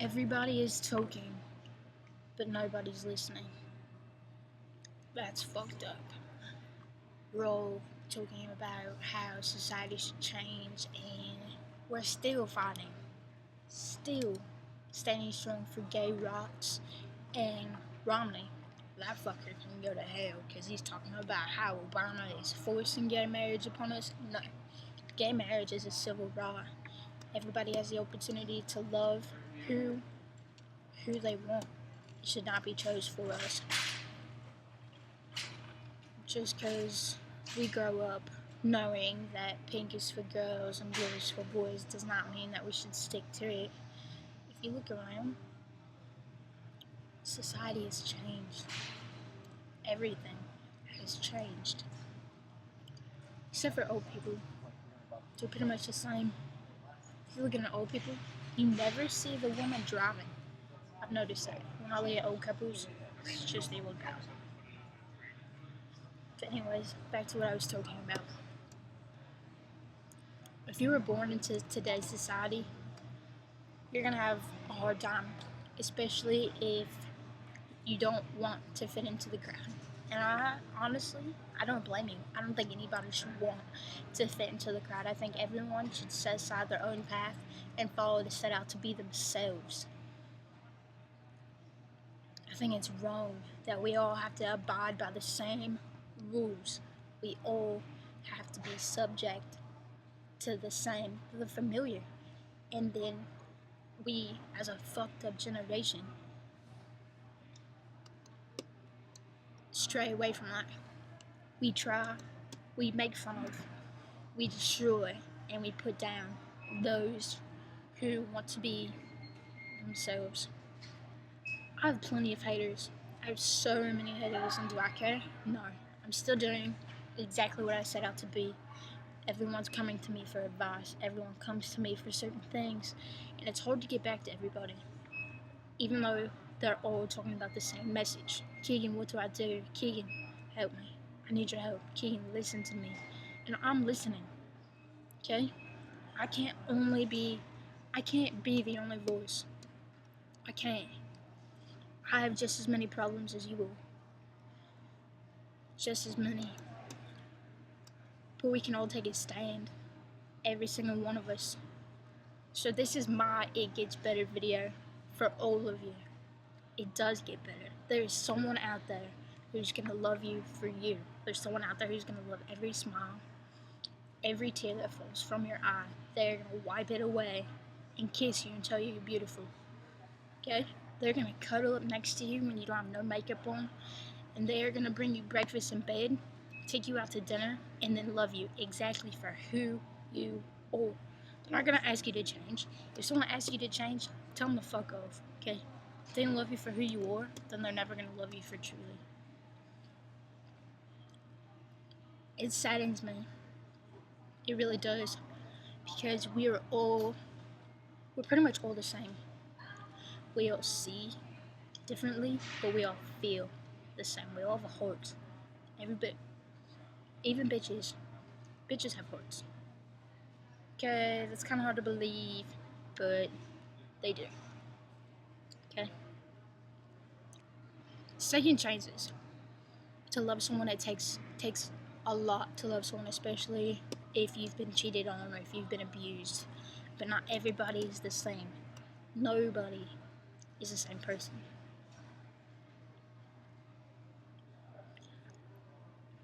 Everybody is talking, but nobody's listening. That's fucked up. We're all talking about how society should change, and we're still fighting. Still standing strong for gay rights. And Romney, that fucker can go to hell because he's talking about how Obama is forcing gay marriage upon us. No, gay marriage is a civil right. Everybody has the opportunity to love who they want. It should not be chose for us. Just because we grow up knowing that pink is for girls and blue is for boys does not mean that we should stick to it. If you look around, society has changed. Everything has changed. Except for old people. They're pretty much the same. If you look at old people, you never see the woman driving. I've noticed that. When I look at old couples, it's just the old guy. But anyways, back to what I was talking about. If you were born into today's society, you're gonna have a hard time, especially if you don't want to fit into the crowd. And I don't blame you. I don't think anybody should want to fit into the crowd. I think everyone should set aside their own path and follow to set out to be themselves. I think it's wrong that we all have to abide by the same rules. We all have to be subject to the familiar. And then we, as a fucked up generation, stray away from that. We try, we make fun of, we destroy, and we put down those who want to be themselves. I have plenty of haters. I have so many haters, and do I care? No. I'm still doing exactly what I set out to be. Everyone's coming to me for advice. Everyone comes to me for certain things, and it's hard to get back to everybody. Even though they're all talking about the same message. Keegan, what do I do? Keegan, help me. I need your help. Keegan, listen to me. And I'm listening. Okay? I can't be the only voice. I can't. I have just as many problems as you will. Just as many. But we can all take a stand. Every single one of us. So this is my It Gets Better video for all of you. It does get better. There is someone out there who's going to love you for you. There's someone out there who's going to love every smile, every tear that falls from your eye. They're going to wipe it away and kiss you and tell you you're beautiful. Okay? They're going to cuddle up next to you when you don't have no makeup on. And they're going to bring you breakfast in bed, take you out to dinner, and then love you exactly for who you are. They're not going to ask you to change. If someone asks you to change, tell them to fuck off. Okay? If they don't love you for who you are, then they're never going to love you for truly. It saddens me. It really does. Because we're pretty much all the same. We all see differently, but we all feel the same. We all have a heart. Every bit. Even bitches. Bitches have hearts. Okay, that's kind of hard to believe, but they do. Okay? Second chances. To love someone, it takes a lot to love someone, especially if you've been cheated on or if you've been abused. But not everybody is the same. Nobody is the same person.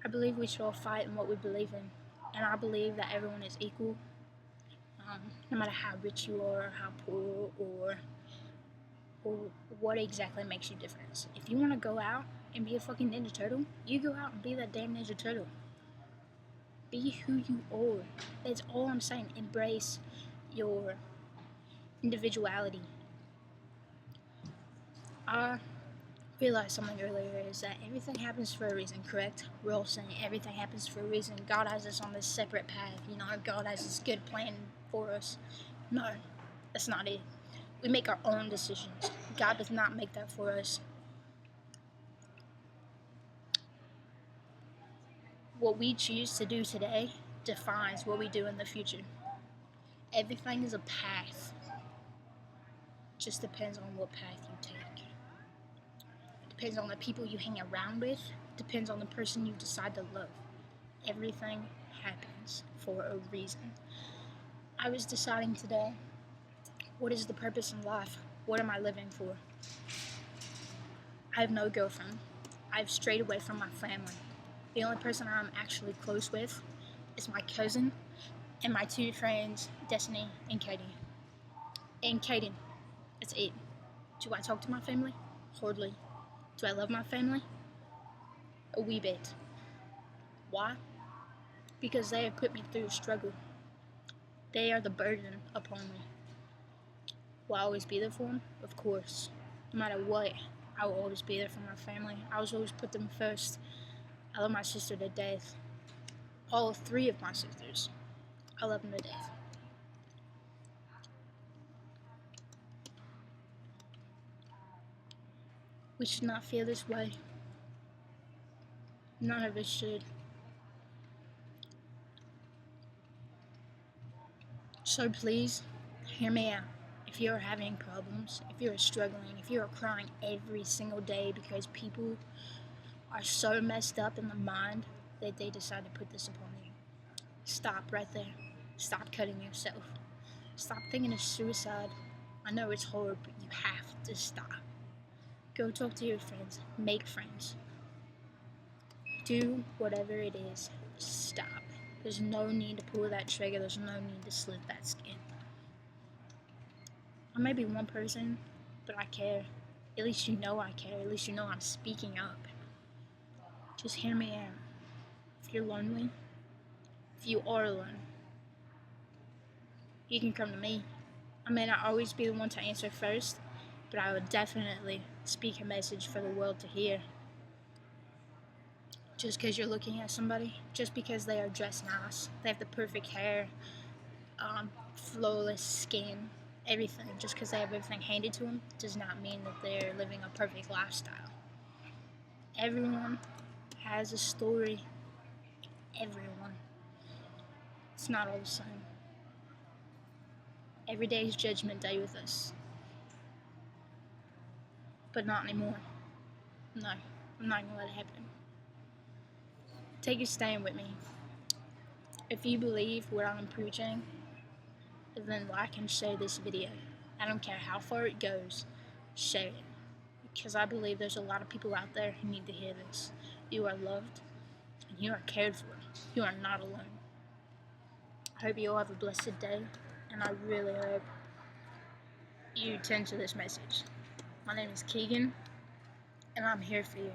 I believe we should all fight in what we believe in. And I believe that everyone is equal. No matter how rich you are, or how poor, or what exactly makes you different. If you want to go out and be a fucking Ninja Turtle, you go out and be that damn Ninja Turtle. Be who you are. That's all I'm saying. Embrace your individuality. I realized something earlier is that everything happens for a reason, correct? We're all saying everything happens for a reason. God has us on this separate path. God has this good plan for us. No, that's not it. We make our own decisions. God does not make that for us. What we choose to do today defines what we do in the future. Everything is a path. just depends on what path you take. It depends on the people you hang around with. It depends on the person you decide to love. Everything happens for a reason. I was deciding today, what is the purpose in life? What am I living for? I have no girlfriend. I've strayed away from my family. The only person I'm actually close with is my cousin and my two friends, Destiny and Katie. And Kaden, that's it. Do I talk to my family? Hardly. Do I love my family? A wee bit. Why? Because they have put me through a struggle. They are the burden upon me. Will I always be there for them? Of course. No matter what, I will always be there for my family. I will always put them first. I love my sister to death. All three of my sisters. I love them to death. We should not feel this way. None of us should. So please, hear me out. If you're having problems, if you're struggling, if you're crying every single day because people are so messed up in the mind that they decide to put this upon you, stop right there. Stop cutting yourself. Stop thinking of suicide. I know it's hard, but you have to stop. Go talk to your friends. Make friends. Do whatever it is. Stop. There's no need to pull that trigger. There's no need to slit that skin. I may be one person, but I care. At least you know I care. At least you know I'm speaking up. Just hear me out. If you're lonely, if you are alone, you can come to me. I may not always be the one to answer first, but I would definitely speak a message for the world to hear. Just because you're looking at somebody, just because they are dressed nice, they have the perfect hair, flawless skin, everything, just because they have everything handed to them, does not mean that they're living a perfect lifestyle. Everyone has a story. Everyone. It's not all the same. Every day is Judgment Day with us. But not anymore. No, I'm not gonna let it happen. Take a stand with me. If you believe what I'm preaching, then like and share this video. I don't care how far it goes, share it. Because I believe there's a lot of people out there who need to hear this. You are loved, and you are cared for. You are not alone. I hope you all have a blessed day, and I really hope you tend to this message. My name is Keegan, and I'm here for you.